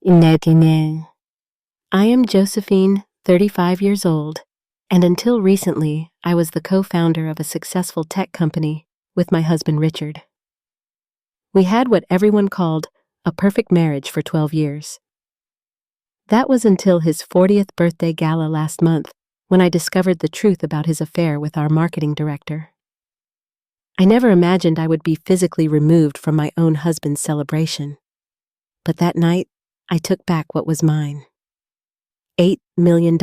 Inedine. I am Josephine, 35 years old, and until recently, I was the co-founder of a successful tech company with my husband Richard. We had what everyone called a perfect marriage for 12 years. That was until his 40th birthday gala last month, when I discovered the truth about his affair with our marketing director. I never imagined I would be physically removed from my own husband's celebration. But that night, I took back what was mine. $8 million.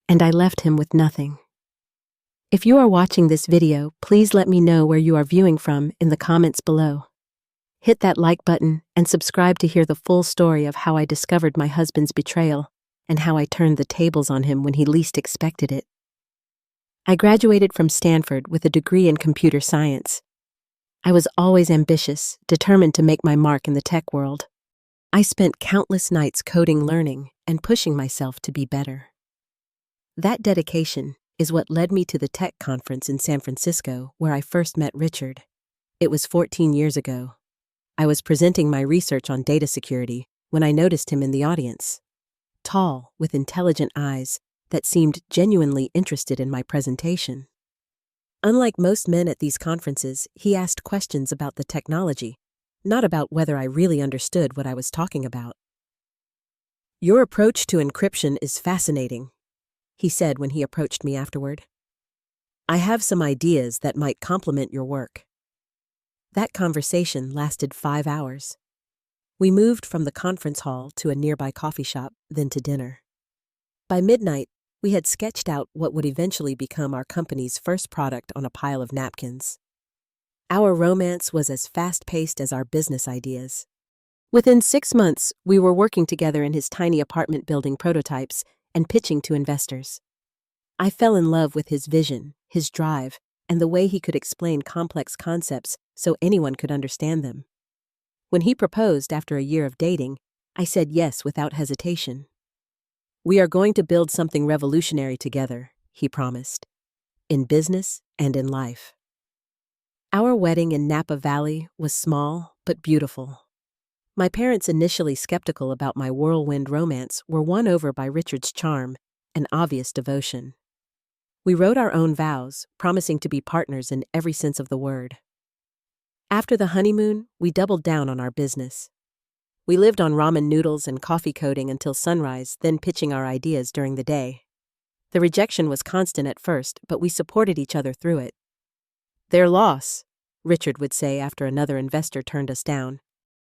And I left him with nothing. If you are watching this video, please let me know where you are viewing from in the comments below. Hit that like button and subscribe to hear the full story of how I discovered my husband's betrayal and how I turned the tables on him when he least expected it. I graduated from Stanford with a degree in computer science. I was always ambitious, determined to make my mark in the tech world. I spent countless nights coding, learning, and pushing myself to be better. That dedication is what led me to the tech conference in San Francisco where I first met Richard. It was 14 years ago. I was presenting my research on data security when I noticed him in the audience. Tall, with intelligent eyes that seemed genuinely interested in my presentation. Unlike most men at these conferences, he asked questions about the technology, not about whether I really understood what I was talking about. "Your approach to encryption is fascinating," he said when he approached me afterward. "I have some ideas that might complement your work." That conversation lasted 5 hours. We moved from the conference hall to a nearby coffee shop, then to dinner. By midnight, we had sketched out what would eventually become our company's first product on a pile of napkins. Our romance was as fast-paced as our business ideas. Within 6 months, we were working together in his tiny apartment building prototypes and pitching to investors. I fell in love with his vision, his drive, and the way he could explain complex concepts so anyone could understand them. When he proposed after a year of dating, I said yes without hesitation. "We are going to build something revolutionary together," he promised, "in business and in life." Our wedding in Napa Valley was small but beautiful. My parents, initially skeptical about my whirlwind romance, were won over by Richard's charm and obvious devotion. We wrote our own vows, promising to be partners in every sense of the word. After the honeymoon, we doubled down on our business. We lived on ramen noodles and coffee coding until sunrise, then pitching our ideas during the day. The rejection was constant at first, but we supported each other through it. "Their loss," Richard would say after another investor turned us down.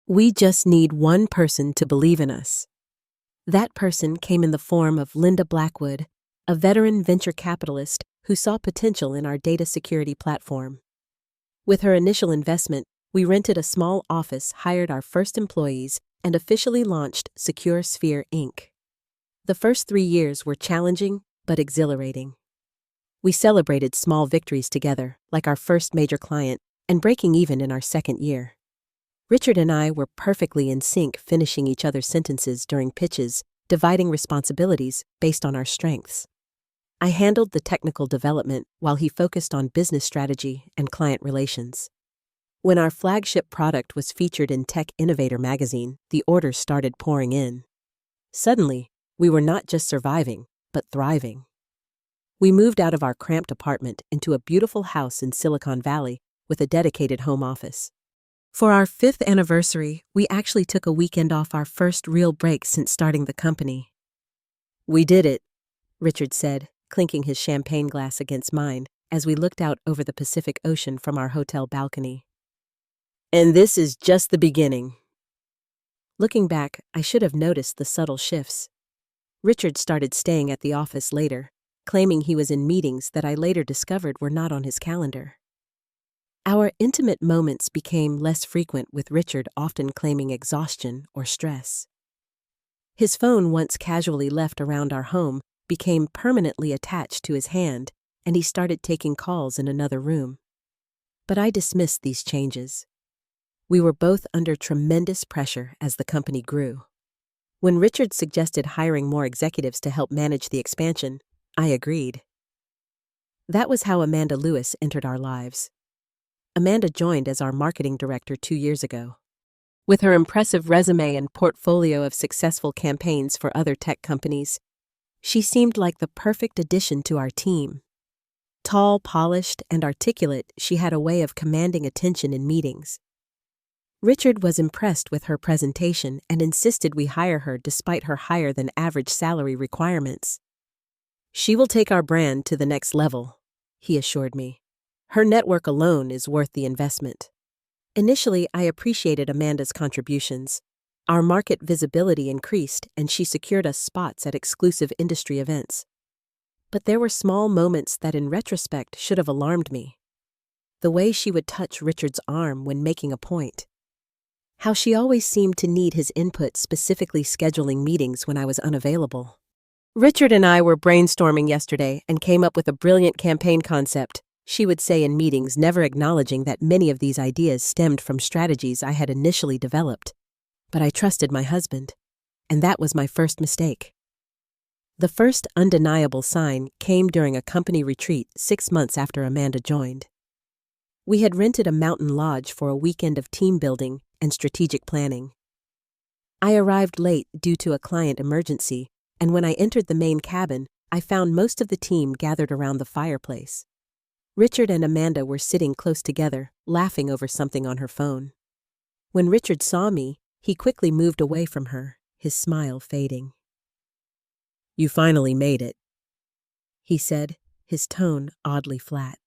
"We just need one person to believe in us." That person came in the form of Linda Blackwood, a veteran venture capitalist who saw potential in our data security platform. With her initial investment, we rented a small office, hired our first employees, and officially launched Secure Sphere Inc. The first 3 years were challenging but exhilarating. We celebrated small victories together, like our first major client, and breaking even in our second year. Richard and I were perfectly in sync, finishing each other's sentences during pitches, dividing responsibilities based on our strengths. I handled the technical development while he focused on business strategy and client relations. When our flagship product was featured in Tech Innovator magazine, the orders started pouring in. Suddenly, we were not just surviving, but thriving. We moved out of our cramped apartment into a beautiful house in Silicon Valley with a dedicated home office. For our 5th anniversary, we actually took a weekend off, our first real break since starting the company. "We did it," Richard said, clinking his champagne glass against mine as we looked out over the Pacific Ocean from our hotel balcony. "And this is just the beginning." Looking back, I should have noticed the subtle shifts. Richard started staying at the office later, claiming he was in meetings that I later discovered were not on his calendar. Our intimate moments became less frequent, with Richard often claiming exhaustion or stress. His phone, once casually left around our home, became permanently attached to his hand, and he started taking calls in another room. But I dismissed these changes. We were both under tremendous pressure as the company grew. When Richard suggested hiring more executives to help manage the expansion, I agreed. That was how Amanda Lewis entered our lives. Amanda joined as our marketing director 2 years ago. With her impressive resume and portfolio of successful campaigns for other tech companies, she seemed like the perfect addition to our team. Tall, polished, and articulate, she had a way of commanding attention in meetings. Richard was impressed with her presentation and insisted we hire her despite her higher-than-average salary requirements. "She will take our brand to the next level," he assured me. "Her network alone is worth the investment." Initially, I appreciated Amanda's contributions. Our market visibility increased, and she secured us spots at exclusive industry events. But there were small moments that in retrospect should have alarmed me. The way she would touch Richard's arm when making a point. How she always seemed to need his input, specifically scheduling meetings when I was unavailable. "Richard and I were brainstorming yesterday and came up with a brilliant campaign concept," she would say in meetings, never acknowledging that many of these ideas stemmed from strategies I had initially developed. But I trusted my husband, and that was my first mistake. The first undeniable sign came during a company retreat 6 months after Amanda joined. We had rented a mountain lodge for a weekend of team building and strategic planning. I arrived late due to a client emergency, and when I entered the main cabin, I found most of the team gathered around the fireplace. Richard and Amanda were sitting close together, laughing over something on her phone. When Richard saw me, he quickly moved away from her, his smile fading. "You finally made it," he said, his tone oddly flat.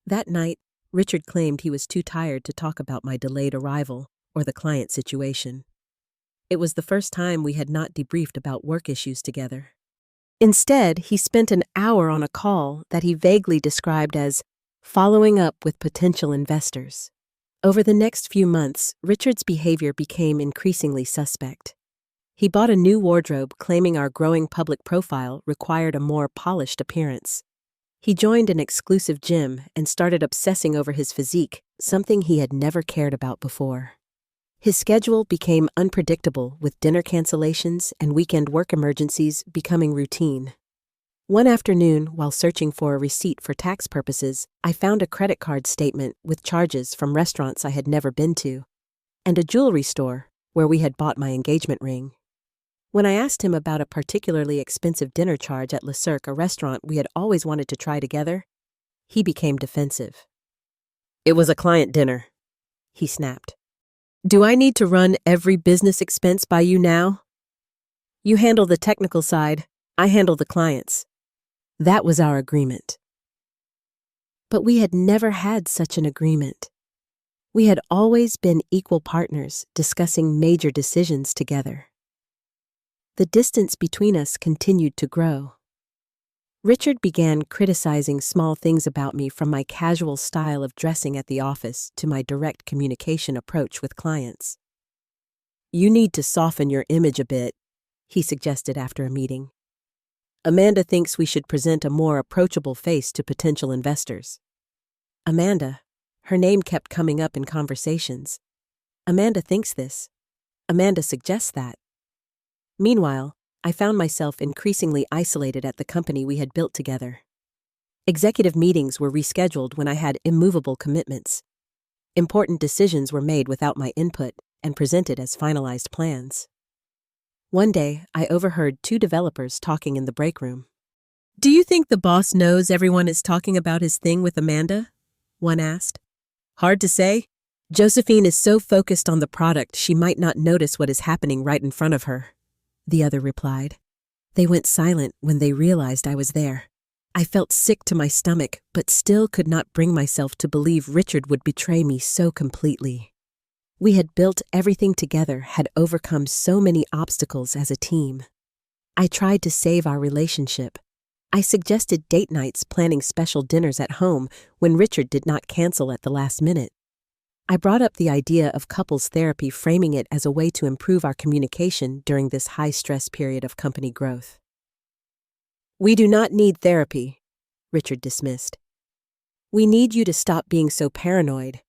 That night, Richard claimed he was too tired to talk about my delayed arrival or the client situation. It was the first time we had not debriefed about work issues together. Instead, he spent an hour on a call that he vaguely described as following up with potential investors. Over the next few months, Richard's behavior became increasingly suspect. He bought a new wardrobe, claiming our growing public profile required a more polished appearance. He joined an exclusive gym and started obsessing over his physique, something he had never cared about before. His schedule became unpredictable, with dinner cancellations and weekend work emergencies becoming routine. One afternoon, while searching for a receipt for tax purposes, I found a credit card statement with charges from restaurants I had never been to, and a jewelry store where we had bought my engagement ring. When I asked him about a particularly expensive dinner charge at Le Cirque, a restaurant we had always wanted to try together, he became defensive. "It was a client dinner," he snapped. "Do I need to run every business expense by you now? You handle the technical side, I handle the clients." That was our agreement. But we had never had such an agreement. We had always been equal partners, discussing major decisions together. The distance between us continued to grow. Richard began criticizing small things about me, from my casual style of dressing at the office to my direct communication approach with clients. "You need to soften your image a bit," he suggested after a meeting. "Amanda thinks we should present a more approachable face to potential investors." Amanda. Her name kept coming up in conversations. Amanda thinks this. Amanda suggests that. Meanwhile, I found myself increasingly isolated at the company we had built together. Executive meetings were rescheduled when I had immovable commitments. Important decisions were made without my input and presented as finalized plans. One day, I overheard 2 developers talking in the break room. "Do you think the boss knows everyone is talking about his thing with Amanda?" one asked. "Hard to say. Josephine is so focused on the product she might not notice what is happening right in front of her," the other replied. They went silent when they realized I was there. I felt sick to my stomach, but still could not bring myself to believe Richard would betray me so completely. We had built everything together, had overcome so many obstacles as a team. I tried to save our relationship. I suggested date nights, planning special dinners at home when Richard did not cancel at the last minute. I brought up the idea of couples therapy, framing it as a way to improve our communication during this high-stress period of company growth. "We do not need therapy," Richard dismissed. "We need you to stop being so paranoid.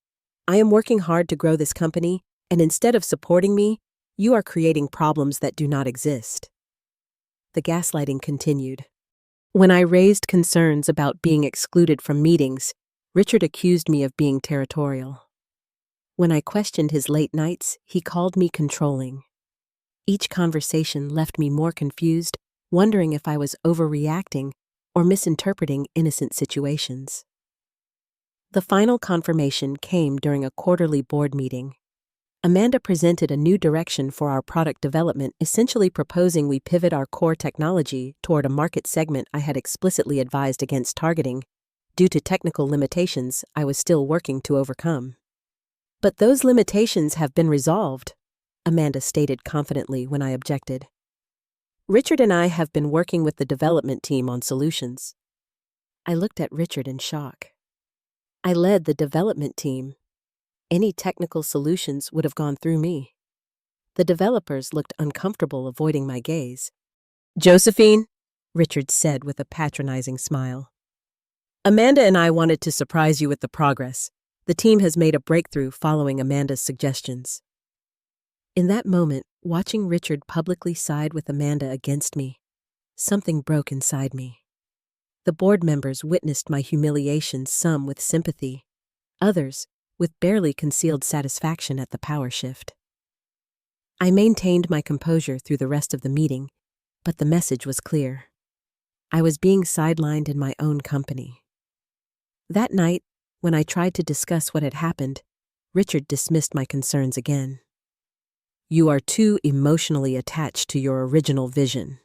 I am working hard to grow this company, and instead of supporting me, you are creating problems that do not exist." The gaslighting continued. When I raised concerns about being excluded from meetings, Richard accused me of being territorial. When I questioned his late nights, he called me controlling. Each conversation left me more confused, wondering if I was overreacting or misinterpreting innocent situations. The final confirmation came during a quarterly board meeting. Amanda presented a new direction for our product development, essentially proposing we pivot our core technology toward a market segment I had explicitly advised against targeting, due to technical limitations I was still working to overcome. "But those limitations have been resolved," Amanda stated confidently when I objected. "Richard and I have been working with the development team on solutions." I looked at Richard in shock. I led the development team. Any technical solutions would have gone through me. The developers looked uncomfortable avoiding my gaze. "Josephine," Richard said with a patronizing smile, "Amanda and I wanted to surprise you with the progress. The team has made a breakthrough following Amanda's suggestions." In that moment, watching Richard publicly side with Amanda against me, something broke inside me. The board members witnessed my humiliation, some with sympathy, others with barely concealed satisfaction at the power shift. I maintained my composure through the rest of the meeting, but the message was clear. I was being sidelined in my own company. That night, when I tried to discuss what had happened, Richard dismissed my concerns again. "You are too emotionally attached to your original vision,"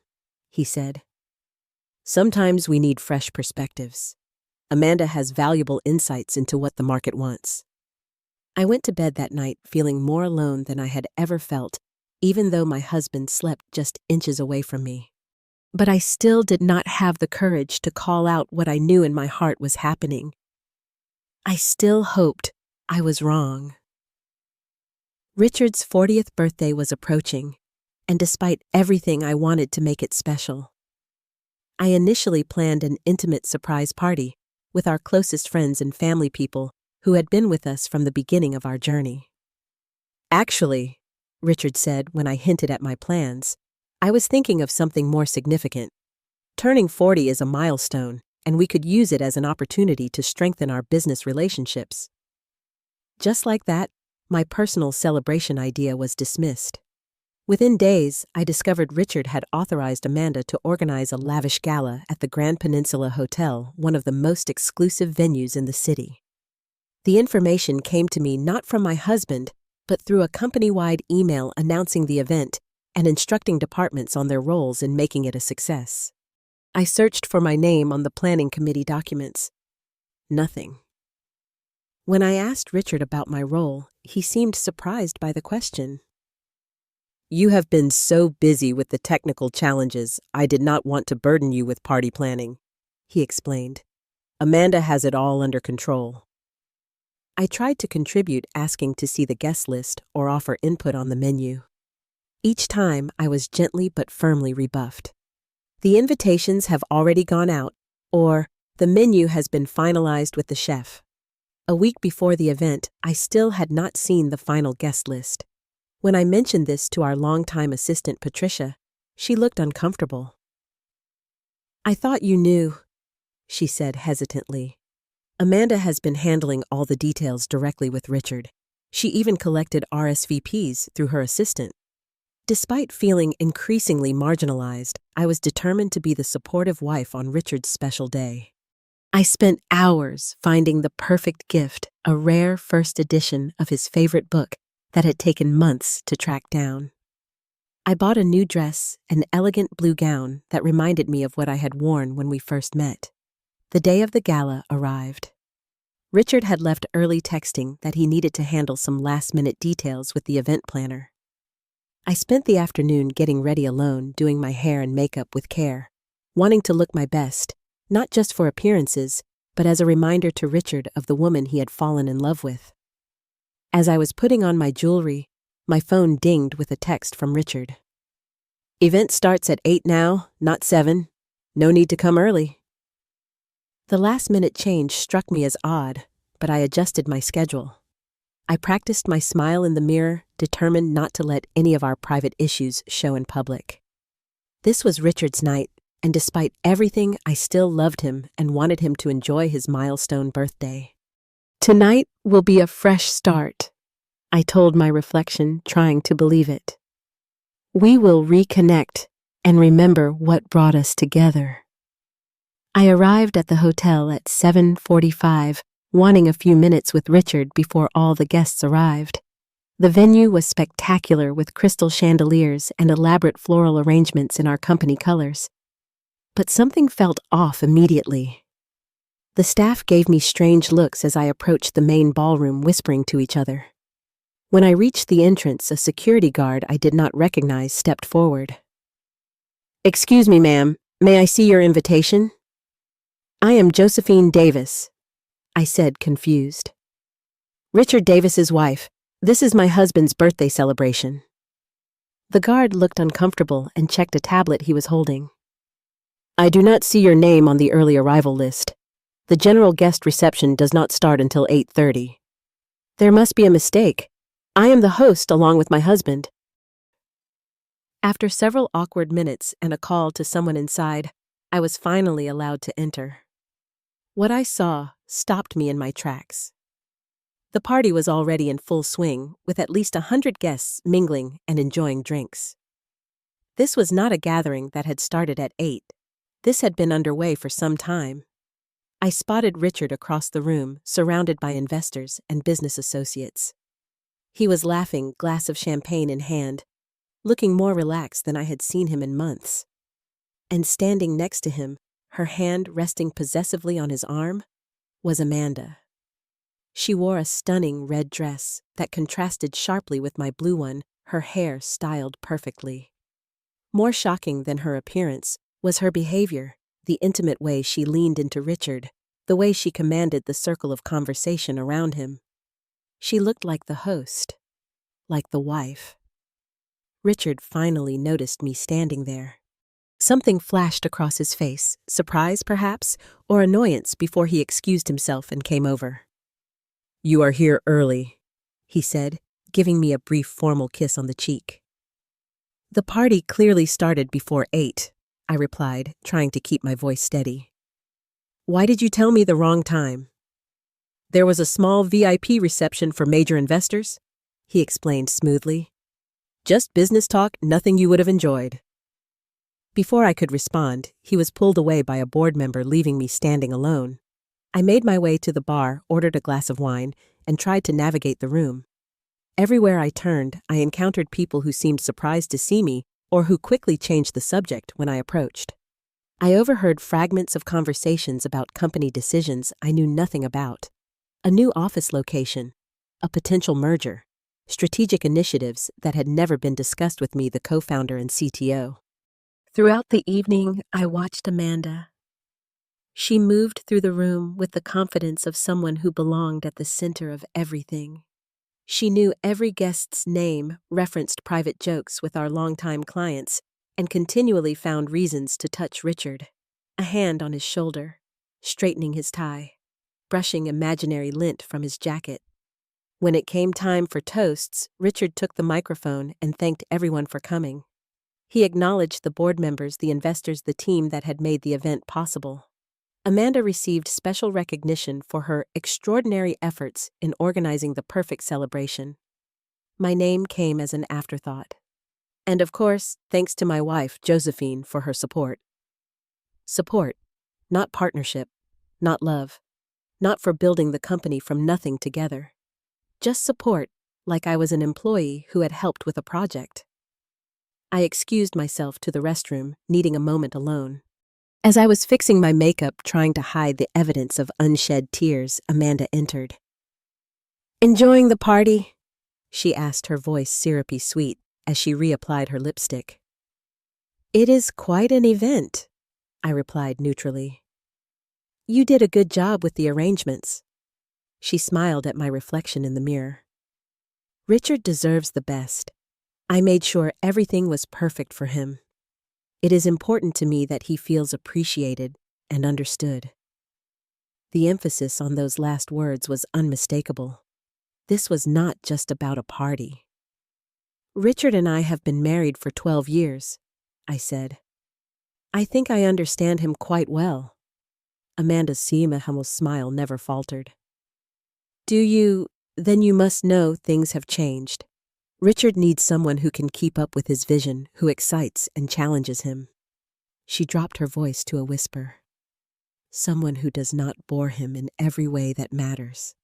he said. "Sometimes we need fresh perspectives. Amanda has valuable insights into what the market wants." I went to bed that night feeling more alone than I had ever felt, even though my husband slept just inches away from me. But I still did not have the courage to call out what I knew in my heart was happening. I still hoped I was wrong. Richard's 40th birthday was approaching, and despite everything, I wanted to make it special. I initially planned an intimate surprise party with our closest friends and family people who had been with us from the beginning of our journey. "Actually," Richard said when I hinted at my plans, "I was thinking of something more significant. Turning 40 is a milestone, and we could use it as an opportunity to strengthen our business relationships." Just like that, my personal celebration idea was dismissed. Within days, I discovered Richard had authorized Amanda to organize a lavish gala at the Grand Peninsula Hotel, one of the most exclusive venues in the city. The information came to me not from my husband, but through a company-wide email announcing the event and instructing departments on their roles in making it a success. I searched for my name on the planning committee documents. Nothing. When I asked Richard about my role, he seemed surprised by the question. "You have been so busy with the technical challenges, I did not want to burden you with party planning," he explained. "Amanda has it all under control." I tried to contribute, asking to see the guest list or offer input on the menu. Each time, I was gently but firmly rebuffed. "The invitations have already gone out," or "the menu has been finalized with the chef." A week before the event, I still had not seen the final guest list. When I mentioned this to our longtime assistant Patricia, she looked uncomfortable. "I thought you knew," she said hesitantly. "Amanda has been handling all the details directly with Richard. She even collected RSVPs through her assistant." Despite feeling increasingly marginalized, I was determined to be the supportive wife on Richard's special day. I spent hours finding the perfect gift, a rare first edition of his favorite book that had taken months to track down. I bought a new dress, an elegant blue gown that reminded me of what I had worn when we first met. The day of the gala arrived. Richard had left early, texting that he needed to handle some last-minute details with the event planner. I spent the afternoon getting ready alone, doing my hair and makeup with care, wanting to look my best, not just for appearances, but as a reminder to Richard of the woman he had fallen in love with. As I was putting on my jewelry, my phone dinged with a text from Richard. "Event starts at 8 now, not 7. No need to come early." The last-minute change struck me as odd, but I adjusted my schedule. I practiced my smile in the mirror, determined not to let any of our private issues show in public. This was Richard's night, and despite everything, I still loved him and wanted him to enjoy his milestone birthday. "Tonight will be a fresh start," I told my reflection, trying to believe it. We will reconnect and remember what brought us together. I arrived at the hotel at 7:45, wanting a few minutes with Richard before all the guests arrived. The venue was spectacular with crystal chandeliers and elaborate floral arrangements in our company colors. But something felt off immediately. The staff gave me strange looks as I approached the main ballroom, whispering to each other. When I reached the entrance, a security guard I did not recognize stepped forward. "Excuse me, ma'am. May I see your invitation?" "I am Josephine Davis," I said, confused. "Richard Davis's wife. This is my husband's birthday celebration." The guard looked uncomfortable and checked a tablet he was holding. "I do not see your name on the early arrival list. The general guest reception does not start until 8:30. "There must be a mistake. I am the host along with my husband." After several awkward minutes and a call to someone inside, I was finally allowed to enter. What I saw stopped me in my tracks. The party was already in full swing, with at least 100 guests mingling and enjoying drinks. This was not a gathering that had started at 8. This had been underway for some time. I spotted Richard across the room, surrounded by investors and business associates. He was laughing, glass of champagne in hand, looking more relaxed than I had seen him in months. And standing next to him, her hand resting possessively on his arm, was Amanda. She wore a stunning red dress that contrasted sharply with my blue one, her hair styled perfectly. More shocking than her appearance was her behavior, the intimate way she leaned into Richard, the way she commanded the circle of conversation around him. She looked like the host, like the wife. Richard finally noticed me standing there. Something flashed across his face, surprise perhaps, or annoyance before he excused himself and came over. "You are here early," he said, giving me a brief formal kiss on the cheek. "The party clearly started before 8, I replied, trying to keep my voice steady. "Why did you tell me the wrong time?" "There was a small VIP reception for major investors," he explained smoothly. "Just business talk, nothing you would have enjoyed." Before I could respond, he was pulled away by a board member, leaving me standing alone. I made my way to the bar, ordered a glass of wine, and tried to navigate the room. Everywhere I turned, I encountered people who seemed surprised to see me or who quickly changed the subject when I approached. I overheard fragments of conversations about company decisions I knew nothing about. A new office location, a potential merger, strategic initiatives that had never been discussed with me, the co-founder and CTO. Throughout the evening, I watched Amanda. She moved through the room with the confidence of someone who belonged at the center of everything. She knew every guest's name, referenced private jokes with our longtime clients, and continually found reasons to touch Richard. A hand on his shoulder, straightening his tie, brushing imaginary lint from his jacket. When it came time for toasts, Richard took the microphone and thanked everyone for coming. He acknowledged the board members, the investors, the team that had made the event possible. Amanda received special recognition for her extraordinary efforts in organizing the perfect celebration. My name came as an afterthought. And of course, thanks to my wife, Josephine, for her support. Support, not partnership, not love, not for building the company from nothing together. Just support, like I was an employee who had helped with a project. I excused myself to the restroom, needing a moment alone. As I was fixing my makeup, trying to hide the evidence of unshed tears, Amanda entered. "Enjoying the party?" she asked, her voice syrupy sweet, as she reapplied her lipstick. "It is quite an event," I replied neutrally. "You did a good job with the arrangements." She smiled at my reflection in the mirror. "Richard deserves the best. I made sure everything was perfect for him. It is important to me that he feels appreciated and understood." The emphasis on those last words was unmistakable. This was not just about a party. "Richard and I have been married for 12 years, I said. "I think I understand him quite well." Amanda's smile never faltered. "Do you Then you must know things have changed. Richard needs someone who can keep up with his vision, who excites and challenges him. She dropped her voice to a whisper. Someone who does not bore him in every way that matters.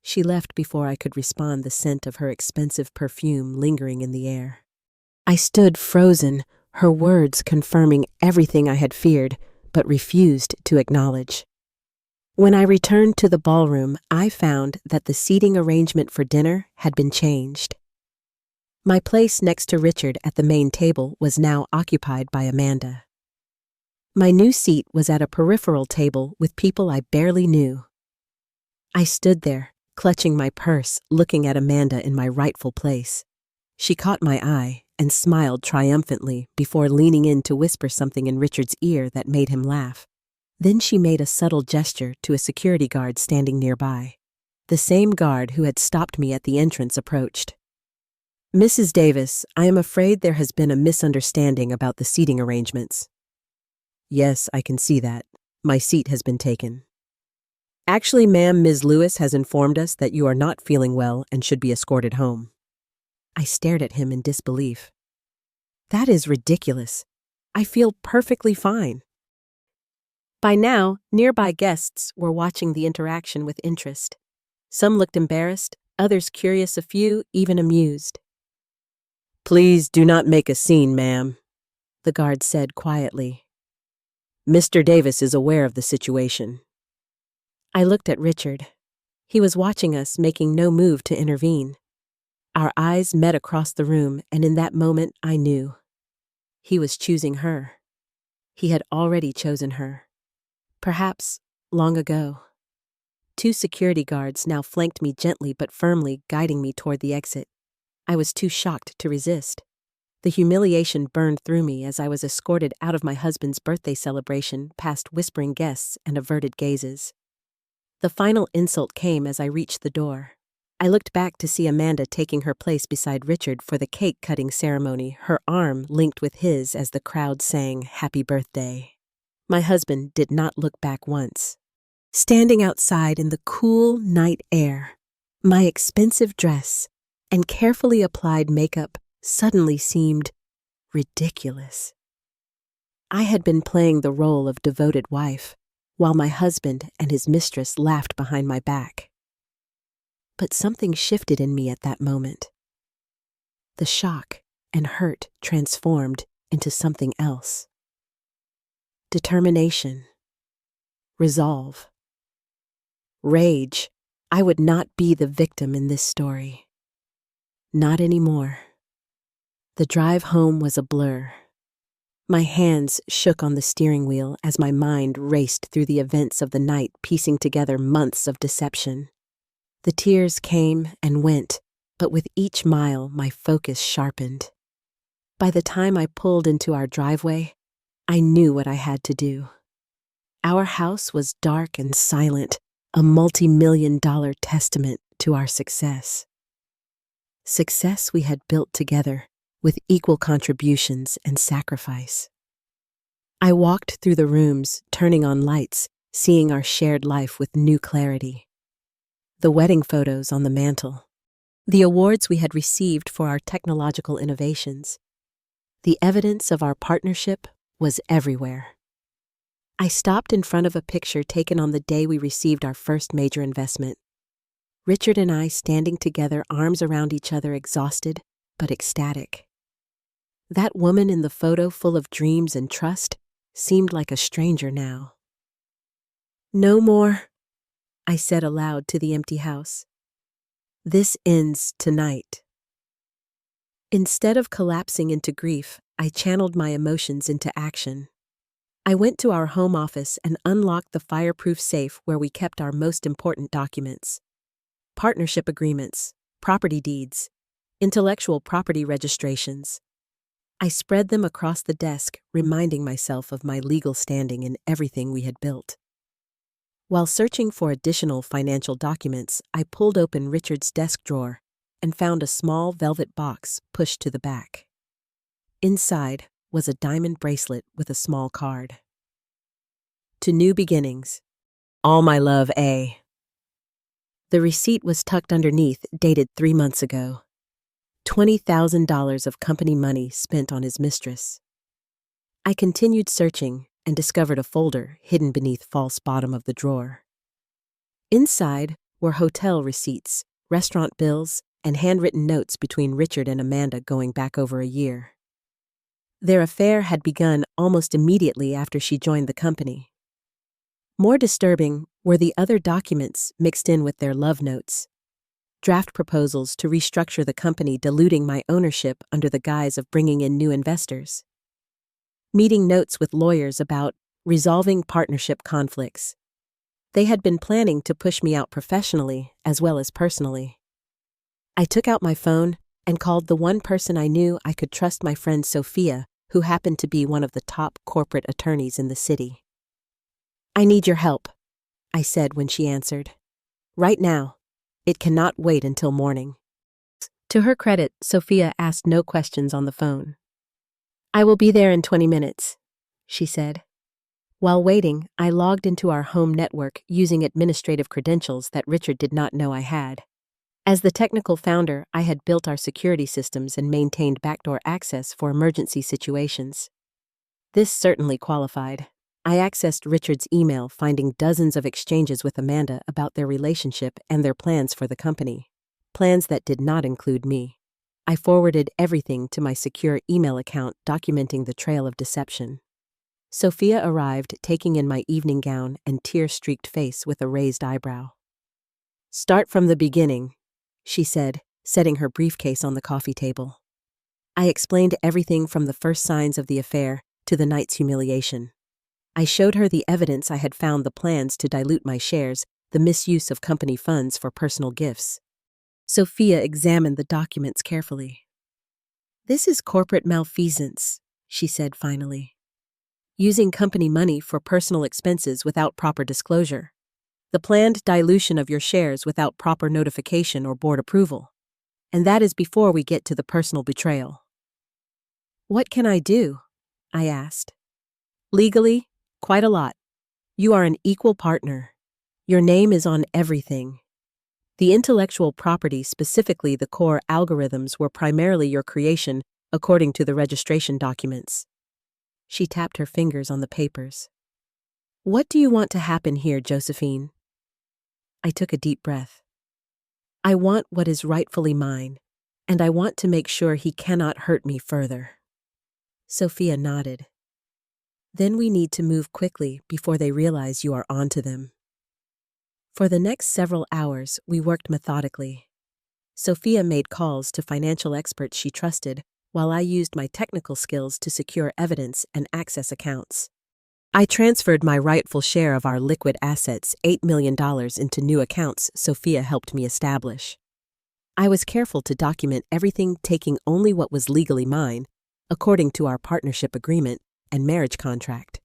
She left before I could respond, the scent of her expensive perfume lingering in the air. I stood frozen, her words confirming everything I had feared, but refused to acknowledge. When I returned to the ballroom, I found that the seating arrangement for dinner had been changed. My place next to Richard at the main table was now occupied by Amanda. My new seat was at a peripheral table with people I barely knew. I stood there, clutching my purse, looking at Amanda in my rightful place. She caught my eye and smiled triumphantly before leaning in to whisper something in Richard's ear that made him laugh. Then she made a subtle gesture to a security guard standing nearby. The same guard who had stopped me at the entrance approached. "Mrs. Davis, I am afraid there has been a misunderstanding about the seating arrangements." "Yes, I can see that. My seat has been taken." "Actually, ma'am, Ms. Lewis has informed us that you are not feeling well and should be escorted home." I stared at him in disbelief. "That is ridiculous. I feel perfectly fine." By now, nearby guests were watching the interaction with interest. Some looked embarrassed, others curious, a few even amused. "Please do not make a scene, ma'am," the guard said quietly. "Mr. Davis is aware of the situation." I looked at Richard. He was watching us, making no move to intervene. Our eyes met across the room, and in that moment I knew. He was choosing her. He had already chosen her. Perhaps long ago. 2 security guards now flanked me gently but firmly, guiding me toward the exit. I was too shocked to resist. The humiliation burned through me as I was escorted out of my husband's birthday celebration, past whispering guests and averted gazes. The final insult came as I reached the door. I looked back to see Amanda taking her place beside Richard for the cake-cutting ceremony, her arm linked with his as the crowd sang "Happy Birthday." My husband did not look back once. Standing outside in the cool night air, my expensive dress and carefully applied makeup suddenly seemed ridiculous. I had been playing the role of devoted wife, while my husband and his mistress laughed behind my back. But something shifted in me at that moment. The shock and hurt transformed into something else. Determination. Resolve. Rage. I would not be the victim in this story. Not anymore. The drive home was a blur. My hands shook on the steering wheel as my mind raced through the events of the night, piecing together months of deception. The tears came and went, but with each mile my focus sharpened. By the time I pulled into our driveway, I knew what I had to do. Our house was dark and silent, a multi-million-dollar testament to our success. Success we had built together, with equal contributions and sacrifice. I walked through the rooms, turning on lights, seeing our shared life with new clarity. The wedding photos on the mantle, the awards we had received for our technological innovations. The evidence of our partnership was everywhere. I stopped in front of a picture taken on the day we received our first major investment. Richard and I standing together, arms around each other, exhausted but ecstatic. That woman in the photo, full of dreams and trust, seemed like a stranger now. "No more," I said aloud to the empty house. "This ends tonight." Instead of collapsing into grief, I channeled my emotions into action. I went to our home office and unlocked the fireproof safe where we kept our most important documents. Partnership agreements, property deeds, intellectual property registrations. I spread them across the desk, reminding myself of my legal standing in everything we had built. While searching for additional financial documents, I pulled open Richard's desk drawer and found a small velvet box pushed to the back. Inside was a diamond bracelet with a small card. "To new beginnings. All my love, A." The receipt was tucked underneath, dated 3 months ago. $20,000 of company money spent on his mistress. I continued searching and discovered a folder hidden beneath false bottom of the drawer. Inside were hotel receipts, restaurant bills, and handwritten notes between Richard and Amanda going back over a year. Their affair had begun almost immediately after she joined the company. More disturbing were the other documents mixed in with their love notes. Draft proposals to restructure the company, diluting my ownership under the guise of bringing in new investors. Meeting notes with lawyers about resolving partnership conflicts. They had been planning to push me out professionally as well as personally. I took out my phone and called the one person I knew I could trust, my friend Sophia, who happened to be one of the top corporate attorneys in the city. "I need your help," I said when she answered. "Right now. It cannot wait until morning." To her credit, Sophia asked no questions on the phone. "I will be there in 20 minutes, she said. While waiting, I logged into our home network using administrative credentials that Richard did not know I had. As the technical founder, I had built our security systems and maintained backdoor access for emergency situations. This certainly qualified. I accessed Richard's email, finding dozens of exchanges with Amanda about their relationship and their plans for the company. Plans that did not include me. I forwarded everything to my secure email account, documenting the trail of deception. Sophia arrived, taking in my evening gown and tear-streaked face with a raised eyebrow. "Start from the beginning," she said, setting her briefcase on the coffee table. I explained everything from the first signs of the affair to the night's humiliation. I showed her the evidence I had found, the plans to dilute my shares, the misuse of company funds for personal gifts. Sophia examined the documents carefully. "This is corporate malfeasance," she said finally. "Using company money for personal expenses without proper disclosure. The planned dilution of your shares without proper notification or board approval. And that is before we get to the personal betrayal." "What can I do?" I asked. "Legally, quite a lot. You are an equal partner. Your name is on everything. The intellectual property, specifically the core algorithms, were primarily your creation, according to the registration documents." She tapped her fingers on the papers. "What do you want to happen here, Josephine?" I took a deep breath. "I want what is rightfully mine, and I want to make sure he cannot hurt me further." Sophia nodded. "Then we need to move quickly before they realize you are onto them." For the next several hours, we worked methodically. Sophia made calls to financial experts she trusted, while I used my technical skills to secure evidence and access accounts. I transferred my rightful share of our liquid assets, $8 million, into new accounts Sophia helped me establish. I was careful to document everything, taking only what was legally mine, according to our partnership agreement and marriage contract.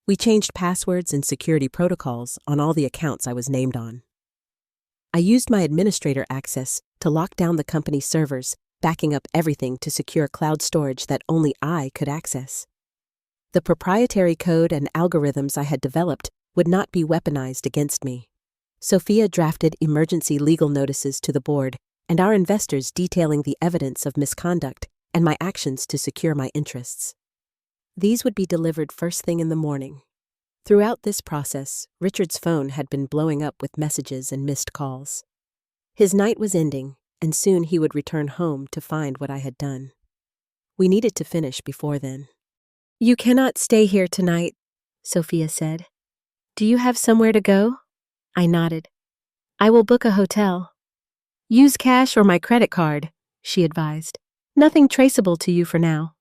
We changed passwords and security protocols on all the accounts I was named on. I used my administrator access to lock down the company's servers, backing up everything to secure cloud storage that only I could access. The proprietary code and algorithms I had developed would not be weaponized against me. Sophia drafted emergency legal notices to the board and our investors, detailing the evidence of misconduct and my actions to secure my interests. These would be delivered first thing in the morning. Throughout this process, Richard's phone had been blowing up with messages and missed calls. His night was ending, and soon he would return home to find what I had done. We needed to finish before then. "You cannot stay here tonight," Sophia said. "Do you have somewhere to go?" I nodded. "I will book a hotel." "Use cash or my credit card," she advised. "Nothing traceable to you for now."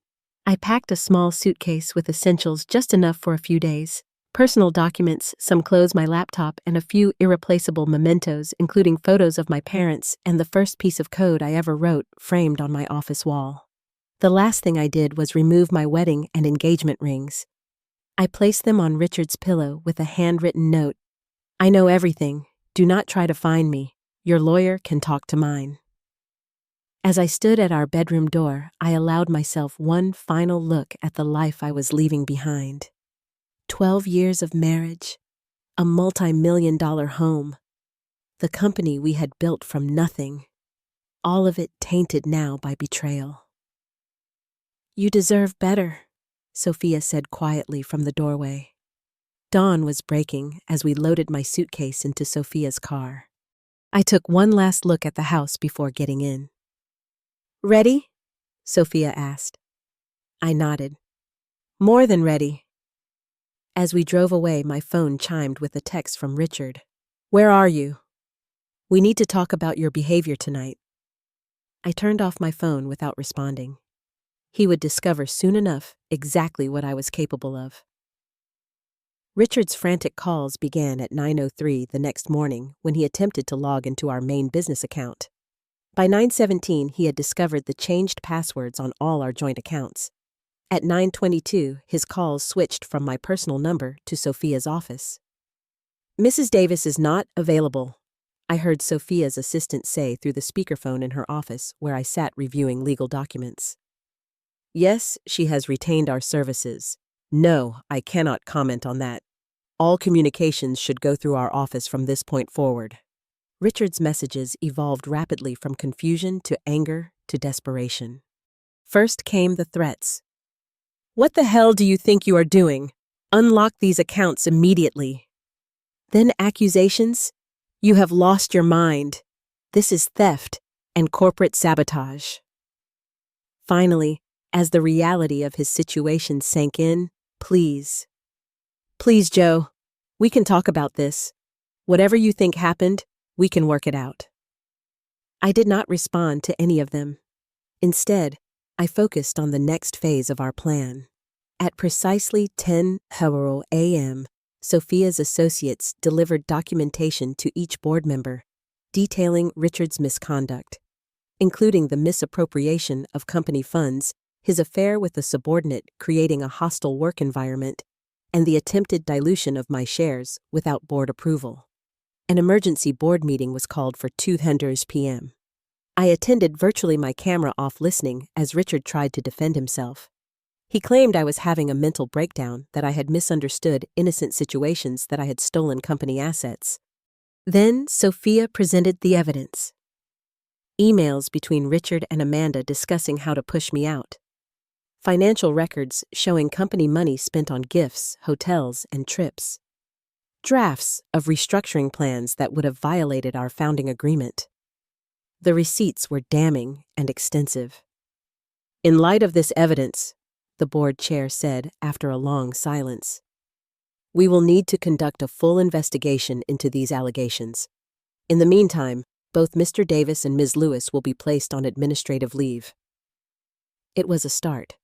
I packed a small suitcase with essentials, just enough for a few days. Personal documents, some clothes, my laptop, and a few irreplaceable mementos, including photos of my parents and the first piece of code I ever wrote, framed on my office wall. The last thing I did was remove my wedding and engagement rings. I placed them on Richard's pillow with a handwritten note. "I know everything. Do not try to find me. Your lawyer can talk to mine." As I stood at our bedroom door, I allowed myself one final look at the life I was leaving behind. 12 years of marriage, a multi-million-dollar home, The company we had built from nothing, all of it tainted now by betrayal. "You deserve better," Sophia said quietly from the doorway. Dawn was breaking as we loaded my suitcase into Sophia's car. I took one last look at the house before getting in. "Ready?" Sophia asked. I nodded. "More than ready." As we drove away, my phone chimed with a text from Richard. "Where are you? We need to talk about your behavior tonight." I turned off my phone without responding. He would discover soon enough exactly what I was capable of. Richard's frantic calls began at 9:03 the next morning when he attempted to log into our main business account. By 9:17, he had discovered the changed passwords on all our joint accounts. At 9:22, his calls switched from my personal number to Sophia's office. "Mrs. Davis is not available," I heard Sophia's assistant say through the speakerphone in her office where I sat reviewing legal documents. "Yes, she has retained our services. No, I cannot comment on that. All communications should go through our office from this point forward." Richard's messages evolved rapidly from confusion to anger to desperation. First came the threats. "What the hell do you think you are doing? Unlock these accounts immediately." Then accusations. "You have lost your mind. This is theft and corporate sabotage." Finally, as the reality of his situation sank in, "Please. Please, Joe, we can talk about this. Whatever you think happened, we can work it out." I did not respond to any of them. Instead, I focused on the next phase of our plan. At precisely 10 a.m., Sophia's associates delivered documentation to each board member, detailing Richard's misconduct, including the misappropriation of company funds, his affair with a subordinate creating a hostile work environment, and the attempted dilution of my shares without board approval. An emergency board meeting was called for 2:00 p.m. I attended virtually, my camera off, listening as Richard tried to defend himself. He claimed I was having a mental breakdown, that I had misunderstood innocent situations, that I had stolen company assets. Then Sophia presented the evidence. Emails between Richard and Amanda discussing how to push me out. Financial records showing company money spent on gifts, hotels, and trips. Drafts of restructuring plans that would have violated our founding agreement. The receipts were damning and extensive. "In light of this evidence," the board chair said after a long silence, "we will need to conduct a full investigation into these allegations. In the meantime, both Mr. Davis and Ms. Lewis will be placed on administrative leave." It was a start,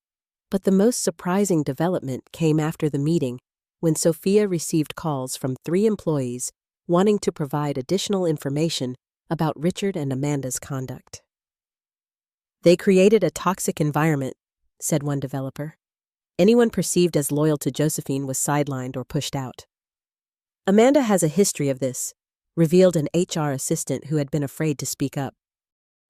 but the most surprising development came after the meeting, when Sophia received calls from 3 employees wanting to provide additional information about Richard and Amanda's conduct. "They created a toxic environment," said one developer. "Anyone perceived as loyal to Josephine was sidelined or pushed out. Amanda has a history of this," revealed an HR assistant who had been afraid to speak up.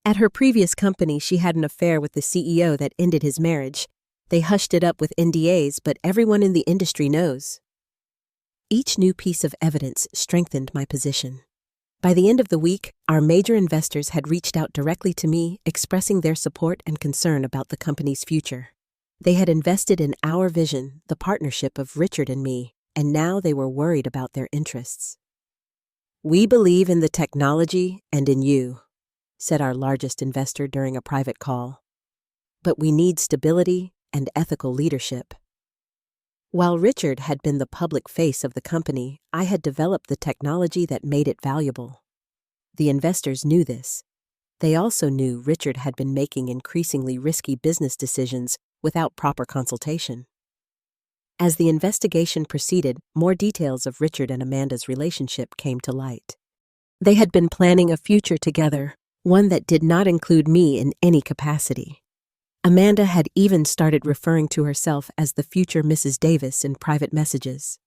"At her previous company, she had an affair with the CEO that ended his marriage. They hushed it up with NDAs, but everyone in the industry knows." Each new piece of evidence strengthened my position. By the end of the week, our major investors had reached out directly to me, expressing their support and concern about the company's future. They had invested in our vision, the partnership of Richard and me, and now they were worried about their interests. "We believe in the technology and in you," said our largest investor during a private call. "But we need stability and ethical leadership." While Richard had been the public face of the company, I had developed the technology that made it valuable. The investors knew this. They also knew Richard had been making increasingly risky business decisions without proper consultation. As the investigation proceeded, more details of Richard and Amanda's relationship came to light. They had been planning a future together, one that did not include me in any capacity. Amanda had even started referring to herself as the future Mrs. Davis in private messages.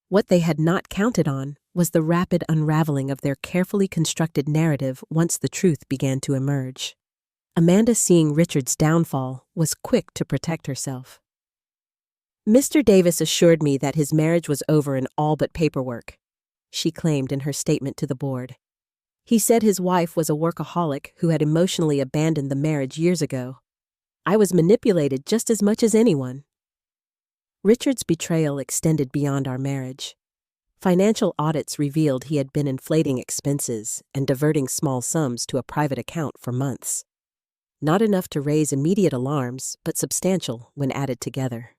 What they had not counted on was the rapid unraveling of their carefully constructed narrative once the truth began to emerge. Amanda, seeing Richard's downfall, was quick to protect herself. "Mr. Davis assured me that his marriage was over in all but paperwork," she claimed in her statement to the board. He said his wife was a workaholic who had emotionally abandoned the marriage years ago. I was manipulated just as much as anyone. Richard's betrayal extended beyond our marriage. Financial audits revealed he had been inflating expenses and diverting small sums to a private account for months. Not enough to raise immediate alarms, but substantial when added together.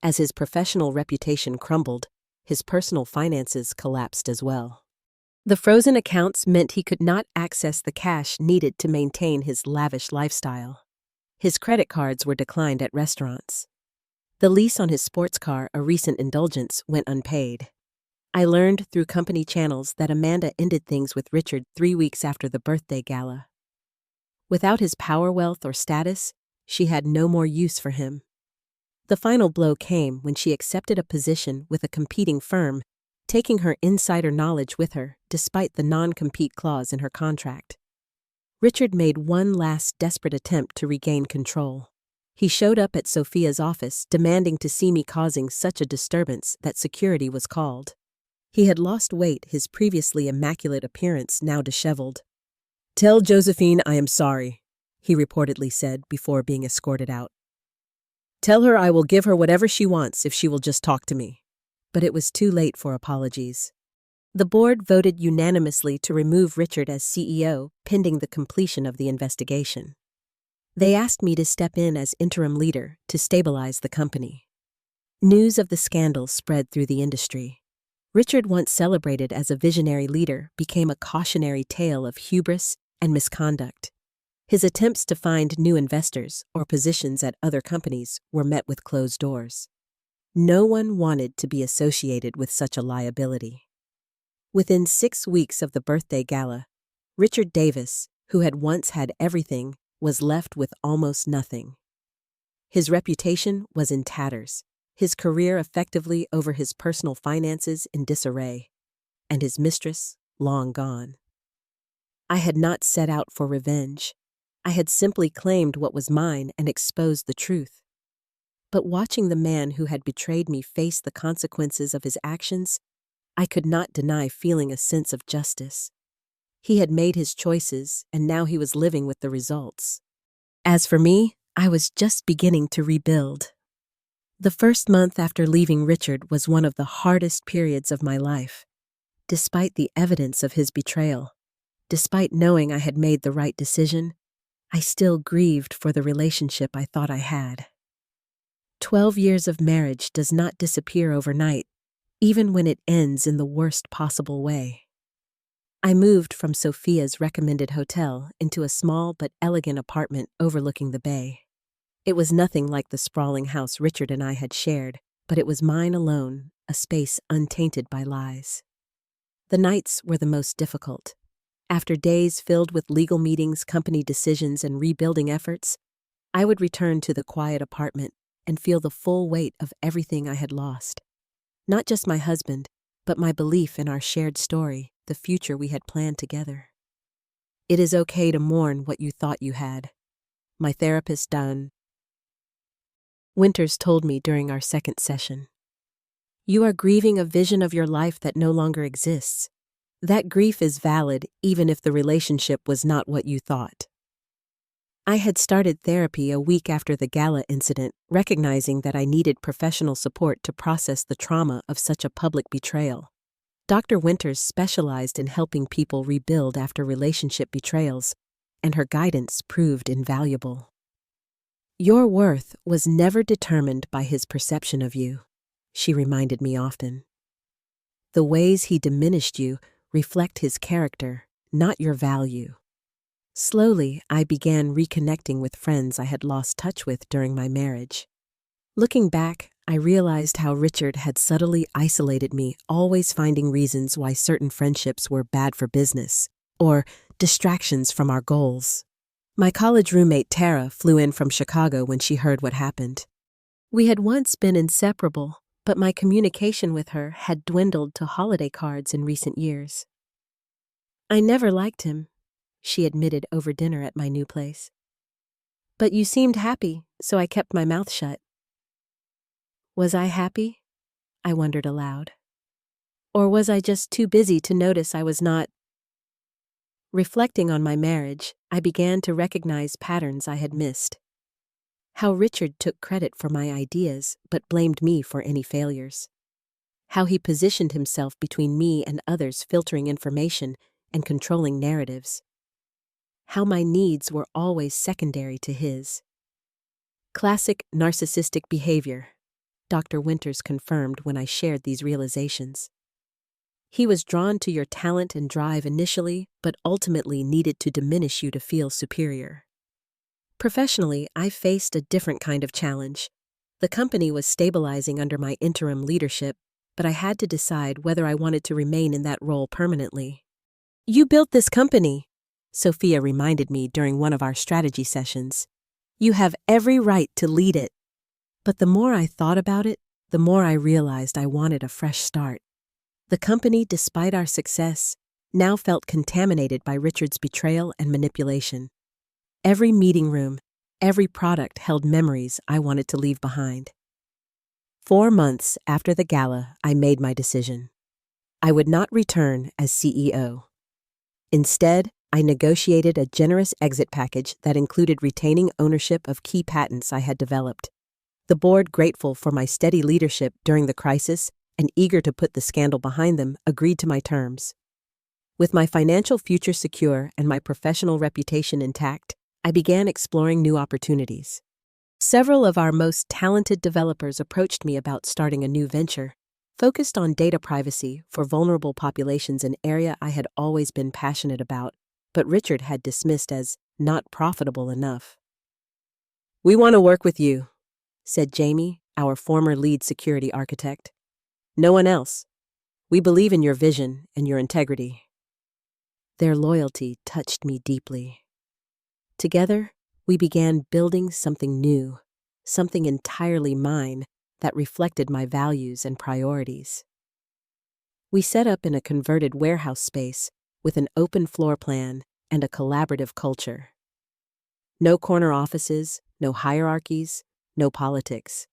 As his professional reputation crumbled, his personal finances collapsed as well. The frozen accounts meant he could not access the cash needed to maintain his lavish lifestyle. His credit cards were declined at restaurants. The lease on his sports car, a recent indulgence, went unpaid. I learned through company channels that Amanda ended things with Richard 3 weeks after the birthday gala. Without his power, wealth, or status, she had no more use for him. The final blow came when she accepted a position with a competing firm, taking her insider knowledge with her despite the non-compete clause in her contract. Richard made one last desperate attempt to regain control. He showed up at Sophia's office demanding to see me, causing such a disturbance that security was called. He had lost weight, his previously immaculate appearance now disheveled. "Tell Josephine I am sorry," he reportedly said before being escorted out. "Tell her I will give her whatever she wants if she will just talk to me." But it was too late for apologies. The board voted unanimously to remove Richard as CEO, pending the completion of the investigation. They asked me to step in as interim leader to stabilize the company. News of the scandal spread through the industry. Richard, once celebrated as a visionary leader, became a cautionary tale of hubris and misconduct. His attempts to find new investors or positions at other companies were met with closed doors. No one wanted to be associated with such a liability. Within 6 weeks of the birthday gala, Richard Davis, who had once had everything, was left with almost nothing. His reputation was in tatters, his career effectively over his personal finances in disarray, and his mistress long gone. I had not set out for revenge. I had simply claimed what was mine and exposed the truth. But watching the man who had betrayed me face the consequences of his actions, I could not deny feeling a sense of justice. He had made his choices, and now he was living with the results. As for me, I was just beginning to rebuild. The first month after leaving Richard was one of the hardest periods of my life. Despite the evidence of his betrayal, despite knowing I had made the right decision, I still grieved for the relationship I thought I had. 12 years of marriage does not disappear overnight, even when it ends in the worst possible way. I moved from Sophia's recommended hotel into a small but elegant apartment overlooking the bay. It was nothing like the sprawling house Richard and I had shared, but it was mine alone, a space untainted by lies. The nights were the most difficult. After days filled with legal meetings, company decisions, and rebuilding efforts, I would return to the quiet apartment and feel the full weight of everything I had lost. Not just my husband, but my belief in our shared story, the future we had planned together. It is okay to mourn what you thought you had. My therapist, Don Winters, told me during our second session. You are grieving a vision of your life that no longer exists. That grief is valid even if the relationship was not what you thought. I had started therapy a week after the gala incident, recognizing that I needed professional support to process the trauma of such a public betrayal. Dr. Winters specialized in helping people rebuild after relationship betrayals, and her guidance proved invaluable. Your worth was never determined by his perception of you, she reminded me often. The ways he diminished you reflect his character, not your value. Slowly, I began reconnecting with friends I had lost touch with during my marriage. Looking back, I realized how Richard had subtly isolated me, always finding reasons why certain friendships were bad for business, or distractions from our goals. My college roommate Tara flew in from Chicago when she heard what happened. We had once been inseparable, but my communication with her had dwindled to holiday cards in recent years. I never liked him, she admitted over dinner at my new place. But you seemed happy, so I kept my mouth shut. Was I happy? I wondered aloud. Or was I just too busy to notice I was not Reflecting on my marriage, I began to recognize patterns I had missed. How Richard took credit for my ideas but blamed me for any failures. How he positioned himself between me and others, filtering information and controlling narratives. How my needs were always secondary to his. Classic narcissistic behavior, Dr. Winters confirmed when I shared these realizations. He was drawn to your talent and drive initially, but ultimately needed to diminish you to feel superior. Professionally, I faced a different kind of challenge. The company was stabilizing under my interim leadership, but I had to decide whether I wanted to remain in that role permanently. "You built this company," Sophia reminded me during one of our strategy sessions. "You have every right to lead it." But the more I thought about it, the more I realized I wanted a fresh start. The company, despite our success, now felt contaminated by Richard's betrayal and manipulation. Every meeting room, every product held memories I wanted to leave behind. 4 months after the gala, I made my decision. I would not return as CEO. Instead, I negotiated a generous exit package that included retaining ownership of key patents I had developed. The board, grateful for my steady leadership during the crisis and eager to put the scandal behind them, agreed to my terms. With my financial future secure and my professional reputation intact, I began exploring new opportunities. Several of our most talented developers approached me about starting a new venture, focused on data privacy for vulnerable populations, an area I had always been passionate about, but Richard had dismissed as not profitable enough. "We want to work with you," said Jamie, our former lead security architect. "No one else. We believe in your vision and your integrity." Their loyalty touched me deeply. Together, we began building something new, something entirely mine that reflected my values and priorities. We set up in a converted warehouse space with an open floor plan and a collaborative culture. No corner offices, no hierarchies, no politics.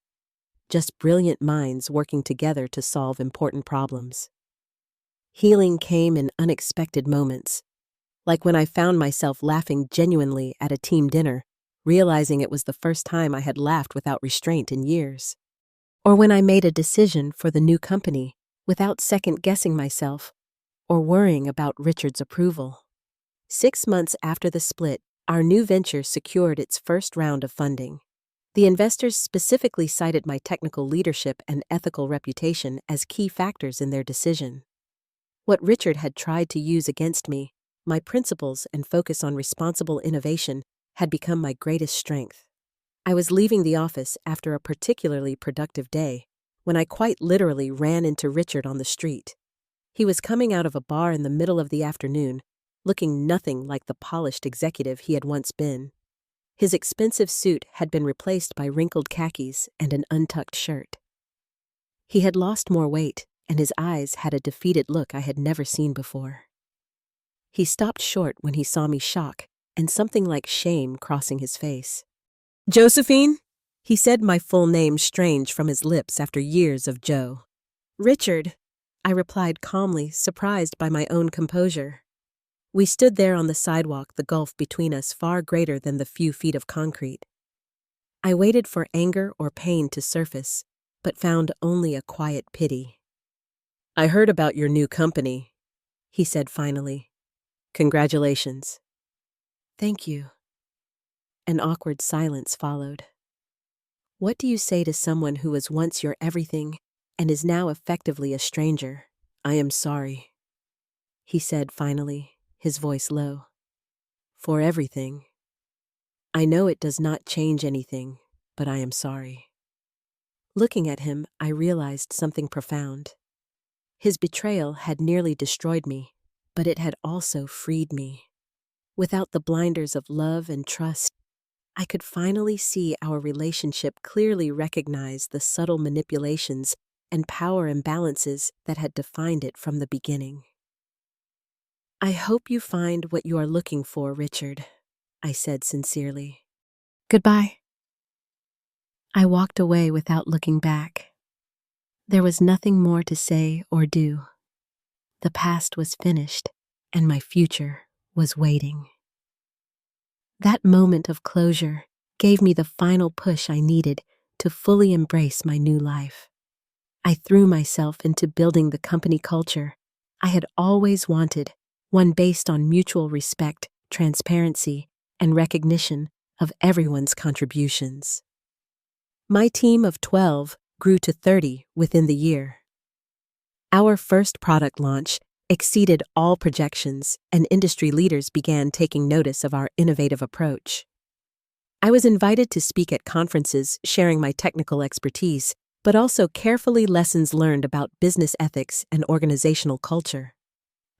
Just brilliant minds working together to solve important problems. Healing came in unexpected moments, like when I found myself laughing genuinely at a team dinner, realizing it was the first time I had laughed without restraint in years. Or when I made a decision for the new company without second-guessing myself or worrying about Richard's approval. 6 months after the split, our new venture secured its first round of funding. The investors specifically cited my technical leadership and ethical reputation as key factors in their decision. What Richard had tried to use against me, my principles and focus on responsible innovation, had become my greatest strength. I was leaving the office after a particularly productive day when I quite literally ran into Richard on the street. He was coming out of a bar in the middle of the afternoon, looking nothing like the polished executive he had once been. His expensive suit had been replaced by wrinkled khakis and an untucked shirt. He had lost more weight, and his eyes had a defeated look I had never seen before. He stopped short when he saw me, shock and something like shame crossing his face. "Josephine?" He said, my full name strange from his lips after years of Joe. "Richard," I replied calmly, surprised by my own composure. We stood there on the sidewalk, the gulf between us far greater than the few feet of concrete. I waited for anger or pain to surface, but found only a quiet pity. "I heard about your new company," he said finally. "Congratulations." "Thank you." An awkward silence followed. What do you say to someone who was once your everything and is now effectively a stranger? "I am sorry," he said finally, his voice low. "For everything. I know it does not change anything, but I am sorry." Looking at him, I realized something profound. His betrayal had nearly destroyed me, but it had also freed me. Without the blinders of love and trust, I could finally see our relationship, clearly recognize the subtle manipulations and power imbalances that had defined it from the beginning. "I hope you find what you are looking for, Richard," I said sincerely. "Goodbye." I walked away without looking back. There was nothing more to say or do. The past was finished, and my future was waiting. That moment of closure gave me the final push I needed to fully embrace my new life. I threw myself into building the company culture I had always wanted, one based on mutual respect, transparency, and recognition of everyone's contributions. My team of 12 grew to 30 within the year. Our first product launch exceeded all projections, and industry leaders began taking notice of our innovative approach. I was invited to speak at conferences sharing my technical expertise, but also carefully lessons learned about business ethics and organizational culture.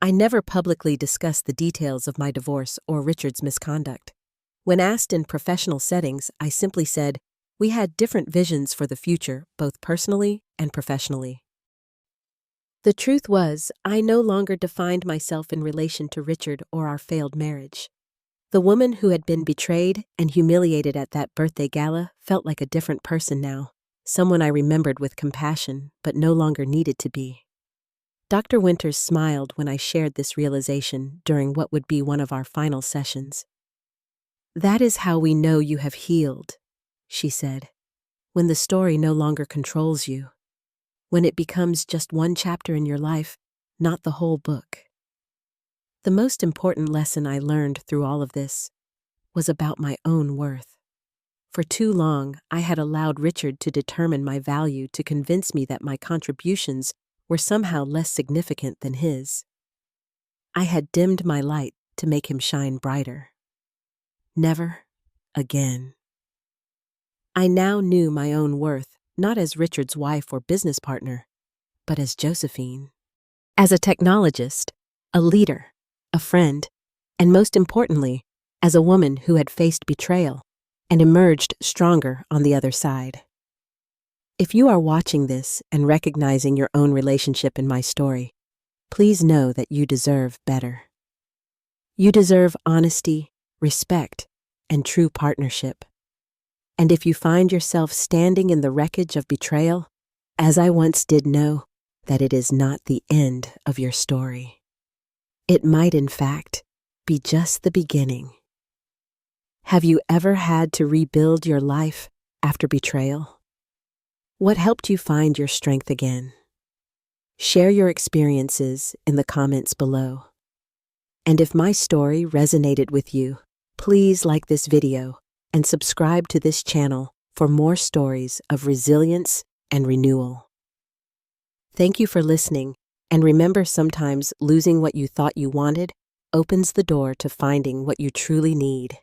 I never publicly discussed the details of my divorce or Richard's misconduct. When asked in professional settings, I simply said, we had different visions for the future, both personally and professionally. The truth was, I no longer defined myself in relation to Richard or our failed marriage. The woman who had been betrayed and humiliated at that birthday gala felt like a different person now, someone I remembered with compassion but no longer needed to be. Dr. Winters smiled when I shared this realization during what would be one of our final sessions. "That is how we know you have healed," she said, "when the story no longer controls you. When it becomes just one chapter in your life, not the whole book." The most important lesson I learned through all of this was about my own worth. For too long, I had allowed Richard to determine my value, to convince me that my contributions were somehow less significant than his. I had dimmed my light to make him shine brighter. Never again. I now knew my own worth, not as Richard's wife or business partner, but as Josephine. As a technologist, a leader, a friend, and most importantly, as a woman who had faced betrayal and emerged stronger on the other side. If you are watching this and recognizing your own relationship in my story, please know that you deserve better. You deserve honesty, respect, and true partnership. And if you find yourself standing in the wreckage of betrayal, as I once did, know that it is not the end of your story. It might, in fact, be just the beginning. Have you ever had to rebuild your life after betrayal? What helped you find your strength again? Share your experiences in the comments below. And if my story resonated with you, please like this video and subscribe to this channel for more stories of resilience and renewal. Thank you for listening, and remember, sometimes losing what you thought you wanted opens the door to finding what you truly need.